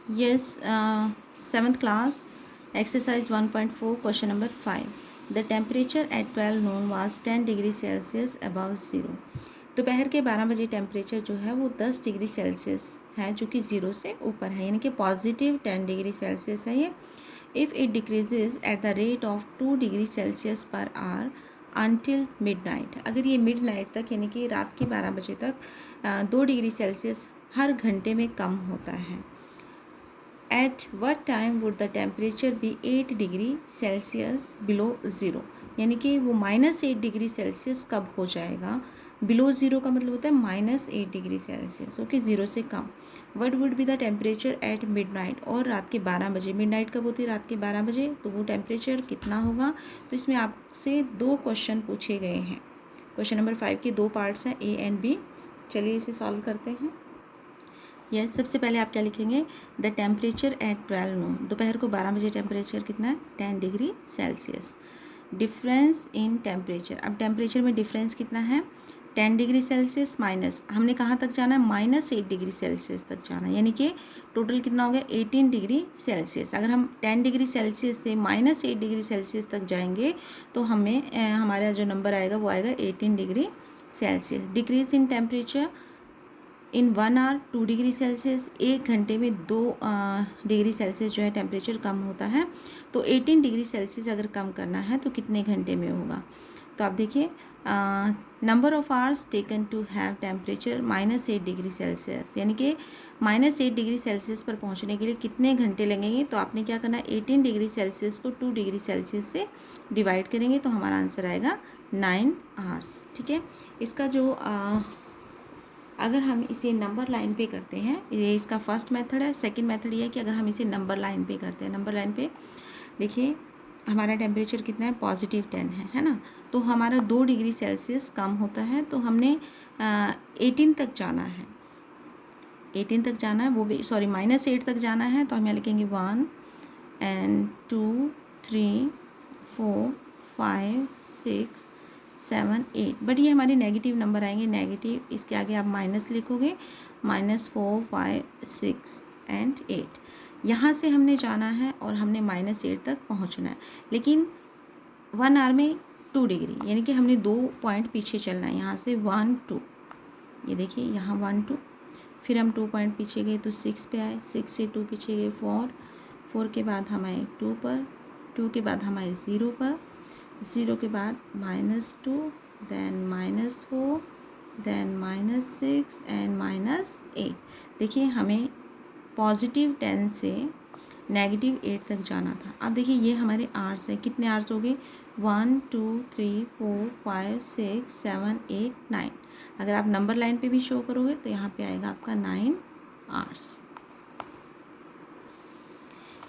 Yes, 7th class, exercise 1.4, question number 5. The temperature at 12 noon was 10 degree Celsius above zero. दोपहर के 12 बजे temperature जो है वो 10 डिग्री सेल्सियस है, जो कि ज़ीरो से ऊपर है, यानी कि पॉजिटिव 10 डिग्री सेल्सियस है ये. If it decreases at the rate of 2 degree Celsius per hour until mid night. अगर ये मिड नाइट तक यानी कि रात के 12 बजे तक 2 डिग्री सेल्सियस हर घंटे में कम होता है. At what time would the temperature be 8 degree Celsius below zero. यानी कि वो -8 डिग्री सेल्सियस कब हो जाएगा. बिलो ज़ीरो का मतलब होता है -8 डिग्री सेल्सियस, ओके, ज़ीरो से कम. What would be the temperature at midnight. और रात के 12 बजे, मिड नाइट कब होती है, रात के 12 बजे, तो वो टेम्परेचर कितना होगा. तो इसमें आपसे 2 क्वेश्चन पूछे गए हैं. क्वेश्चन नंबर 5 के 2 पार्ट्स हैं, ए एंड बी. चलिए इसे सॉल्व करते हैं. यस, सबसे पहले आप क्या लिखेंगे. द टेम्परेचर एट 12 नून. दोपहर को 12 बजे टेम्परेचर कितना है, 10 degree Celsius. Difference in temperature. अब टेम्परेचर में डिफरेंस कितना है, 10 डिग्री सेल्सियस माइनस, हमने कहाँ तक जाना है, -8 डिग्री सेल्सियस तक जाना है, यानी कि टोटल कितना हो गया, 18 डिग्री सेल्सियस. अगर हम 10 डिग्री सेल्सियस से -8 डिग्री सेल्सियस तक जाएंगे तो हमें हमारा जो नंबर आएगा वो आएगा 18 degree Celsius. Decrease in temperature in 1 hour 2 degree Celsius. एक घंटे में 2 डिग्री सेल्सियस जो है टेम्परेचर कम होता है. तो 18 डिग्री सेल्सियस अगर कम करना है तो कितने घंटे में होगा. तो आप देखिए, number of hours taken to have temperature -8 degree Celsius, यानी कि -8 डिग्री सेल्सियस पर पहुंचने के लिए कितने घंटे लगेंगे. तो आपने क्या करना है, 18 डिग्री सेल्सियस को 2 डिग्री सेल्सियस से डिवाइड करेंगे तो हमारा आंसर आएगा 9 आवर्स. ठीक है. इसका जो अगर हम इसे नंबर लाइन पे करते हैं, ये इसका फर्स्ट मेथड है. सेकंड मेथड ये है कि अगर हम इसे नंबर लाइन पे करते हैं, नंबर लाइन पे देखिए हमारा टेम्परेचर कितना है, +10 है ना. तो हमारा 2 डिग्री सेल्सियस कम होता है, तो हमने 18 तक जाना है, 18 तक जाना है, वो भी सॉरी -8 तक जाना है. तो हम यहाँ लिखेंगे 1 and 2 3 4 5 6 7 8. बट ये हमारे नेगेटिव नंबर आएंगे, नेगेटिव, इसके आगे आप माइनस लिखोगे, -4 5 6 and 8. यहाँ से हमने जाना है और हमने -8 तक पहुँचना है, लेकिन 1 आवर में 2 डिग्री, यानी कि हमने 2 पॉइंट पीछे चलना है. यहाँ से 1 2, ये देखिए यहाँ 1 2, फिर हम 2 पॉइंट पीछे गए तो 6 पे आए, 6 से 2 पीछे गए 4, 4 के बाद हम आए 2 पर, 2 के बाद हम आए 0 पर, 0 के बाद -2, देन -4, देन -6 एंड -8. देखिए हमें +10 से -8 तक जाना था. अब देखिए ये हमारे आवर्स है, कितने आवर्स हो गए, 1 2 3 4 5 6 7 8 9. अगर आप नंबर लाइन पे भी शो करोगे तो यहाँ पे आएगा आपका 9 आवर्स.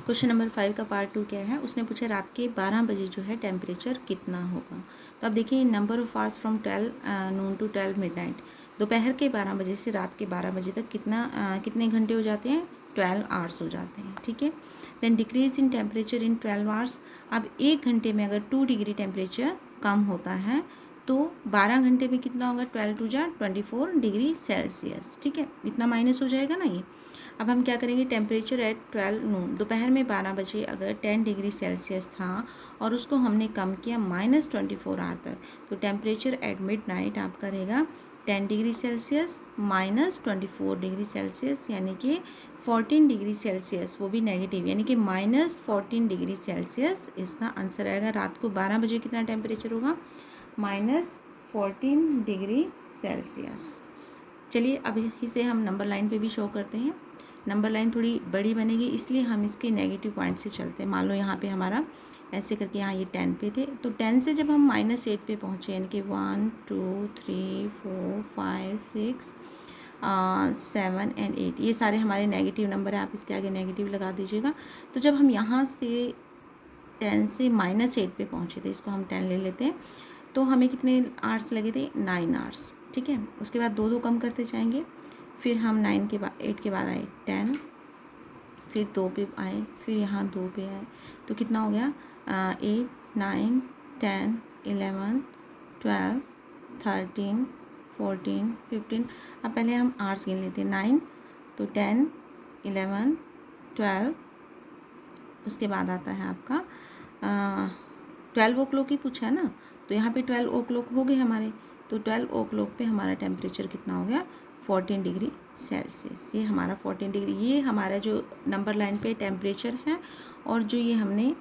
क्वेश्चन नंबर 5 का पार्ट 2 क्या है, उसने पूछा रात के 12 बजे जो है टेम्परेचर कितना होगा. तो अब देखिए number of hours from 12 noon to 12 midnight. दोपहर के 12 बजे से रात के 12 बजे तक कितने घंटे हो जाते हैं, 12 आवर्स हो जाते हैं. ठीक है. Then decrease in temperature in 12 hours. अब एक घंटे में अगर 2 डिग्री टेम्परेचर कम होता है तो 12 घंटे में कितना होगा, 12 टू जा 24 डिग्री सेल्सियस. ठीक है, इतना माइनस हो जाएगा ना ये. अब हम क्या करेंगे, टेम्परेचर एट 12 नून, दोपहर में 12 बजे अगर 10 डिग्री सेल्सियस था और उसको हमने कम किया -24 आवर तक, तो टेम्परेचर एट मिड नाइट आपका रहेगा 10 डिग्री सेल्सियस -24 डिग्री सेल्सियस, यानी कि 14 डिग्री सेल्सियस, वो भी नेगेटिव, यानी कि -14 डिग्री सेल्सियस इसका आंसर आएगा. रात को 12 बजे कितना टेम्परेचर होगा, -14 डिग्री सेल्सियस. चलिए अब इसे हम नंबर लाइन पे भी शो करते हैं. नंबर लाइन थोड़ी बड़ी बनेगी, इसलिए हम इसके नेगेटिव पॉइंट से चलते हैं. मान लो यहाँ पे हमारा ऐसे करके, यहाँ ये 10 पे थे, तो 10 से जब हम -8 पे पहुँचे, यानी कि 1 2 3 4 5 6 7 एंड 8, ये सारे हमारे नेगेटिव नंबर है, आप इसके आगे नेगेटिव लगा दीजिएगा. तो जब हम यहाँ से 10 से -8 पे पहुँचे थे, इसको हम 10 ले लेते हैं, तो हमें कितने आवर्स लगे थे, 9 आवर्स. ठीक है. उसके बाद 2 2 कम करते जाएंगे, फिर हम 9 के बाद 8 के बाद आए 10, फिर 2 पे आए, फिर यहाँ 2 पे आए, तो कितना हो गया, 8 9 10 11 12 13 14 15. अब पहले हम आवर्स गिन लेते हैं, 9 तो 10 11 12, उसके बाद आता है आपका 12 o'clock ही पूछा है ना, तो यहाँ पे 12 o'clock हो गए हमारे, तो 12 o'clock पे हमारा टेम्परेचर कितना हो गया 14 डिग्री सेल्सियस। ये हमारा 14 डिग्री, ये हमारा जो नंबर लाइन पे टेम्परेचर है, और जो ये हमने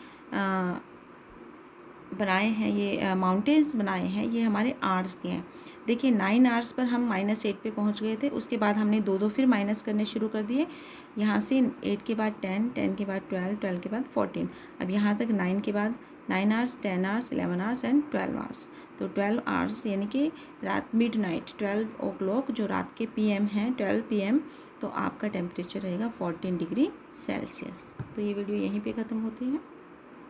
बनाए हैं, ये माउंटेन्स बनाए हैं, ये हमारे आवर्स के हैं। देखिए 9 आवर्स पर हम -8 पे पहुंच गए थे, उसके बाद हमने दो दो फिर माइनस करने शुरू कर दिए। यहाँ से 8 के बाद 10, 10 के बाद 12, 12 के बाद 14, अब यहाँ तक 9 के बाद 9 hours, 10 hours, 11 hours and 12 hours. तो 12 आवर्स यानी कि रात मिडनाइट 12 o'clock जो रात के PM हैं 12 PM, तो आपका टेम्परेचर रहेगा 14 डिग्री सेल्सियस। तो ये वीडियो यहीं पे ख़त्म होती है।